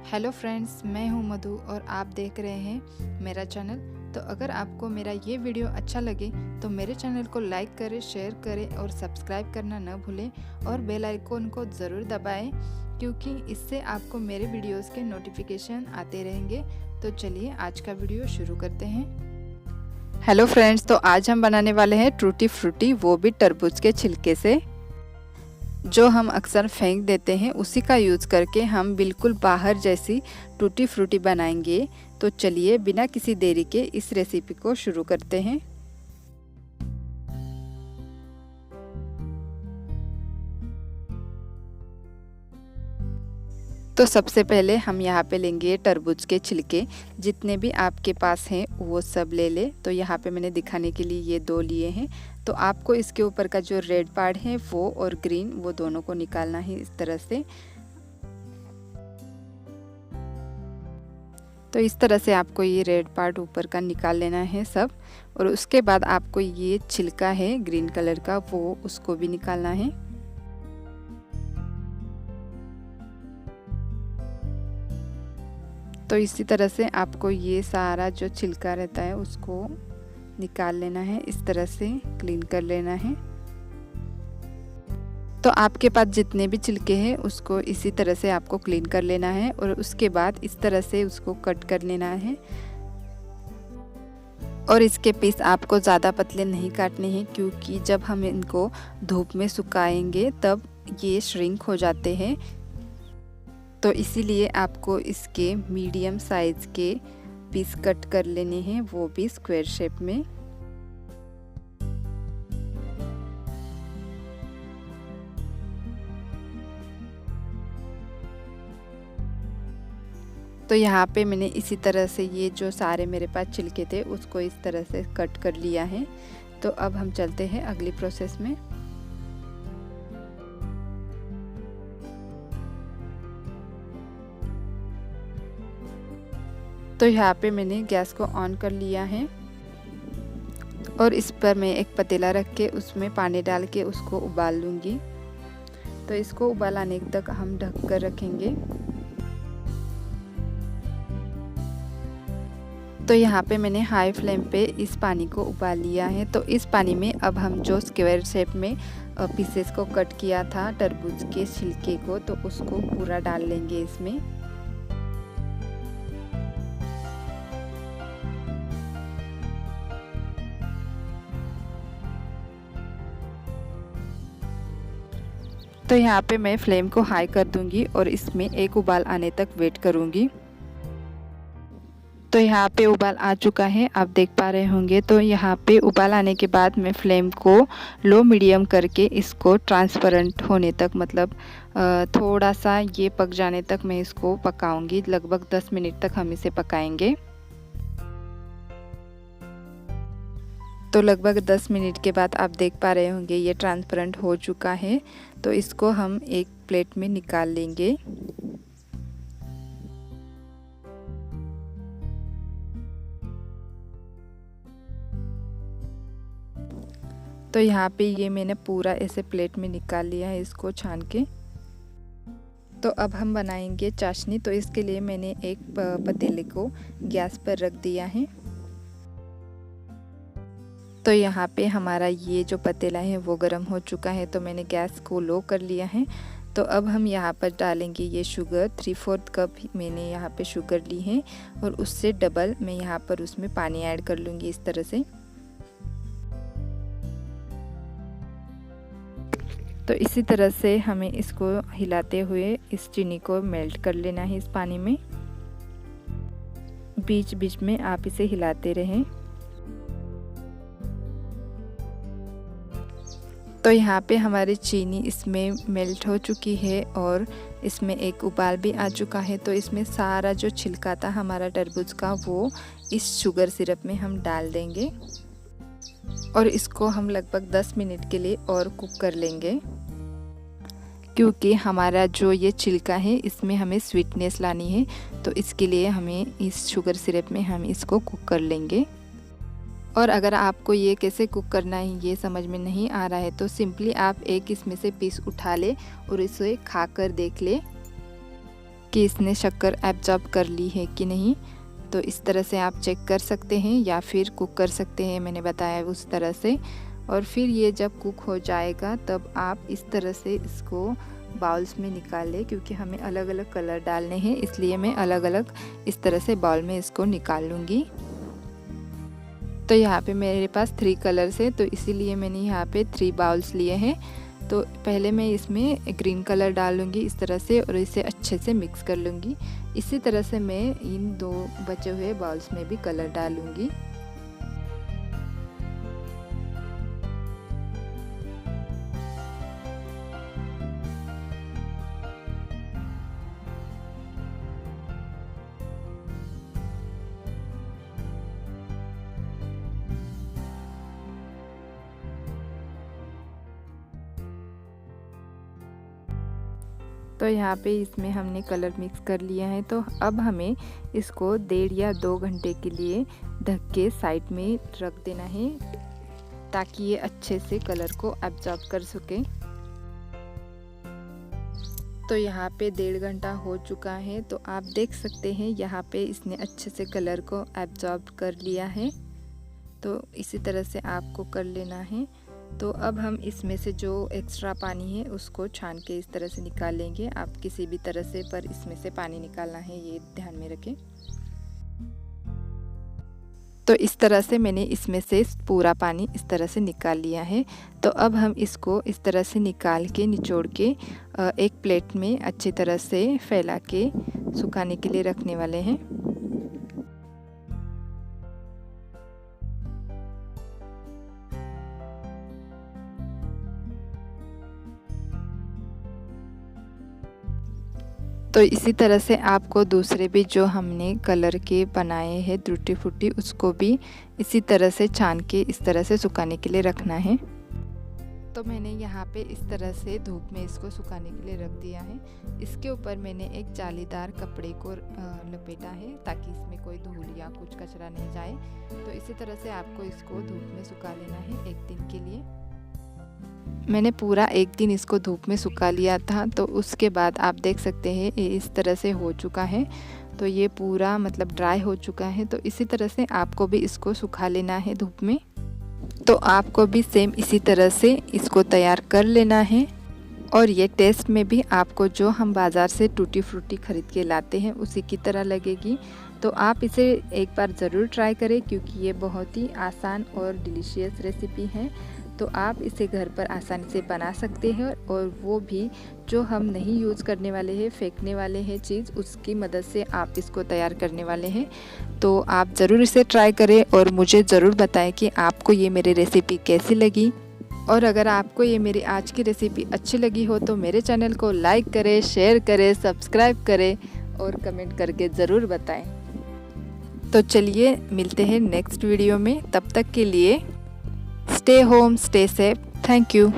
Hello friends, मैं हूं मधु और आप देख रहे हैं मेरा चैनल। तो अगर आपको मेरा ये वीडियो अच्छा लगे तो मेरे चैनल को लाइक करें, शेयर करें और सब्सक्राइब करना न भूलें और बेल आइकन को ज़रूर दबाएं, क्योंकि इससे आपको मेरे वीडियोस के नोटिफिकेशन आते रहेंगे। तो चलिए आज का वीडियो शुरू करते हैं। हेलो फ्रेंड्स, तो आज हम बनाने वाले हैं टूटी फ्रूटी, वो भी तरबूज के छिलके से। जो हम अक्सर फेंक देते हैं उसी का यूज़ करके हम बिल्कुल बाहर जैसी टूटी फ्रूटी बनाएंगे। तो चलिए बिना किसी देरी के इस रेसिपी को शुरू करते हैं। तो सबसे पहले हम यहाँ पे लेंगे तरबूज के छिलके। जितने भी आपके पास हैं वो सब ले ले। तो यहाँ पे मैंने दिखाने के लिए ये 2 लिए हैं। तो आपको इसके ऊपर का जो रेड पार्ट है वो और ग्रीन, वो दोनों को निकालना है इस तरह से। तो इस तरह से आपको ये रेड पार्ट ऊपर का निकाल लेना है सब। और उसके बाद आपको ये छिलका है ग्रीन कलर का, वो उसको भी निकालना है। तो इसी तरह से आपको ये सारा जो छिलका रहता है उसको निकाल लेना है, इस तरह से क्लीन कर लेना है। तो आपके पास जितने भी छिलके हैं उसको इसी तरह से आपको क्लीन कर लेना है और उसके बाद इस तरह से उसको कट कर लेना है। और इसके पीस आपको ज़्यादा पतले नहीं काटने हैं, क्योंकि जब हम इनको धूप में सुखाएंगे तब ये श्रिंक हो जाते हैं। तो इसीलिए आपको इसके मीडियम साइज़ के पीस कट कर लेने हैं, वो भी स्क्वायर शेप में। तो यहाँ पे मैंने इसी तरह से ये जो सारे मेरे पास छिलके थे उसको इस तरह से कट कर लिया है। तो अब हम चलते हैं अगली प्रोसेस में। तो यहाँ पे मैंने गैस को ऑन कर लिया है और इस पर मैं एक पतीला रख के उसमें पानी डाल के उसको उबाल लूँगी। तो इसको उबाल आने तक हम ढक कर रखेंगे। तो यहाँ पे मैंने हाई फ्लेम पे इस पानी को उबाल लिया है। तो इस पानी में अब हम जो स्क्वायर शेप में पीसेस को कट किया था तरबूज के छिलके को, तो उसको पूरा डाल लेंगे इसमें। तो यहाँ पे मैं फ्लेम को हाई कर दूंगी और इसमें एक उबाल आने तक वेट करूंगी। तो यहाँ पे उबाल आ चुका है, आप देख पा रहे होंगे। तो यहाँ पे उबाल आने के बाद मैं फ्लेम को लो मीडियम करके इसको ट्रांसपेरेंट होने तक, मतलब थोड़ा सा ये पक जाने तक मैं इसको पकाऊंगी। लगभग 10 मिनट तक हम इसे पकाएंगे। तो लगभग 10 मिनट के बाद आप देख पा रहे होंगे ये ट्रांसपेरेंट हो चुका है। तो इसको हम एक प्लेट में निकाल लेंगे। तो यहाँ पे ये मैंने पूरा ऐसे प्लेट में निकाल लिया है इसको छान के। तो अब हम बनाएंगे चाशनी। तो इसके लिए मैंने एक पतीले को गैस पर रख दिया है। तो यहाँ पे हमारा ये जो पतीला है वो गर्म हो चुका है। तो मैंने गैस को लो कर लिया है। तो अब हम यहाँ पर डालेंगे ये शुगर। 3/4 कप मैंने यहाँ पे शुगर ली है और उससे डबल मैं यहाँ पर उसमें पानी ऐड कर लूँगी इस तरह से। तो इसी तरह से हमें इसको हिलाते हुए इस चीनी को मेल्ट कर लेना है इस पानी में। बीच बीच में आप इसे हिलाते रहें। तो यहाँ पे हमारी चीनी इसमें मेल्ट हो चुकी है और इसमें एक उबाल भी आ चुका है। तो इसमें सारा जो छिलका था हमारा तरबूज का वो इस शुगर सिरप में हम डाल देंगे और इसको हम लगभग 10 मिनट के लिए और कुक कर लेंगे, क्योंकि हमारा जो ये छिलका है इसमें हमें स्वीटनेस लानी है। तो इसके लिए हमें इस शुगर सिरप में हम इसको कुक कर लेंगे। और अगर आपको ये कैसे कुक करना है ये समझ में नहीं आ रहा है तो सिंपली आप एक इसमें से पीस उठा ले और इसे खा कर देख ले। कि इसने शक्कर एब्जॉर्ब कर ली है कि नहीं। तो इस तरह से आप चेक कर सकते हैं या फिर कुक कर सकते हैं, मैंने बताया उस तरह से। और फिर ये जब कुक हो जाएगा तब आप इस तरह से इसको बाउल्स में निकालें, क्योंकि हमें अलग अलग कलर डालने हैं, इसलिए मैं अलग अलग इस तरह से बाउल में इसको निकाल लूँगी। तो यहाँ पे मेरे पास 3 कलर्स है, तो इसीलिए मैंने यहाँ पे 3 बाउल्स लिए हैं। तो पहले मैं इसमें ग्रीन कलर डाल लूँगी इस तरह से और इसे अच्छे से मिक्स कर लूँगी। इसी तरह से मैं इन 2 बचे हुए बाउल्स में भी कलर डालूँगी। तो यहाँ पे इसमें हमने कलर मिक्स कर लिया है। तो अब हमें इसको 1.5 या 2 घंटे के लिए ढक के साइड में रख देना है, ताकि ये अच्छे से कलर को एब्जॉर्ब कर सके। तो यहाँ पे 1.5 घंटा हो चुका है, तो आप देख सकते हैं यहाँ पे इसने अच्छे से कलर को एब्जॉर्ब कर लिया है। तो इसी तरह से आपको कर लेना है। तो अब हम इसमें से जो एक्स्ट्रा पानी है उसको छान के इस तरह से निकाल लेंगे। आप किसी भी तरह से, पर इसमें से पानी निकालना है, ये ध्यान में रखें। तो इस तरह से मैंने इसमें से पूरा पानी इस तरह से निकाल लिया है। तो अब हम इसको इस तरह से निकाल के निचोड़ के एक प्लेट में अच्छी तरह से फैला के सुखाने के लिए रखने वाले हैं। तो इसी तरह से आपको दूसरे भी जो हमने कलर के बनाए हैं टूटी फ्रूटी, उसको भी इसी तरह से छान के इस तरह से सुखाने के लिए रखना है। तो मैंने यहाँ पे इस तरह से धूप में इसको सुखाने के लिए रख दिया है। इसके ऊपर मैंने एक जालीदार कपड़े को लपेटा है, ताकि इसमें कोई धूल या कुछ कचरा नहीं जाए। तो इसी तरह से आपको इसको धूप में सुखा लेना है 1 दिन के लिए। मैंने पूरा 1 दिन इसको धूप में सुखा लिया था। तो उसके बाद आप देख सकते हैं ये इस तरह से हो चुका है। तो ये पूरा मतलब ड्राई हो चुका है। तो इसी तरह से आपको भी इसको सुखा लेना है धूप में। तो आपको भी सेम इसी तरह से इसको तैयार कर लेना है। और ये टेस्ट में भी आपको जो हम बाज़ार से टूटी फ्रूटी ख़रीद के लाते हैं उसी की तरह लगेगी। तो आप इसे एक बार ज़रूर ट्राई करें, क्योंकि ये बहुत ही आसान और डिलीशियस रेसिपी है। तो आप इसे घर पर आसानी से बना सकते हैं, और वो भी जो हम नहीं यूज़ करने वाले हैं, फेंकने वाले हैं चीज़, उसकी मदद से आप इसको तैयार करने वाले हैं। तो आप ज़रूर इसे ट्राई करें और मुझे ज़रूर बताएं कि आपको ये मेरी रेसिपी कैसी लगी। और अगर आपको ये मेरी आज की रेसिपी अच्छी लगी हो तो मेरे चैनल को लाइक करें, शेयर करें, सब्सक्राइब करें और कमेंट करके ज़रूर बताएं। तो चलिए मिलते हैं नेक्स्ट वीडियो में। तब तक के लिए stay home, stay safe. Thank you.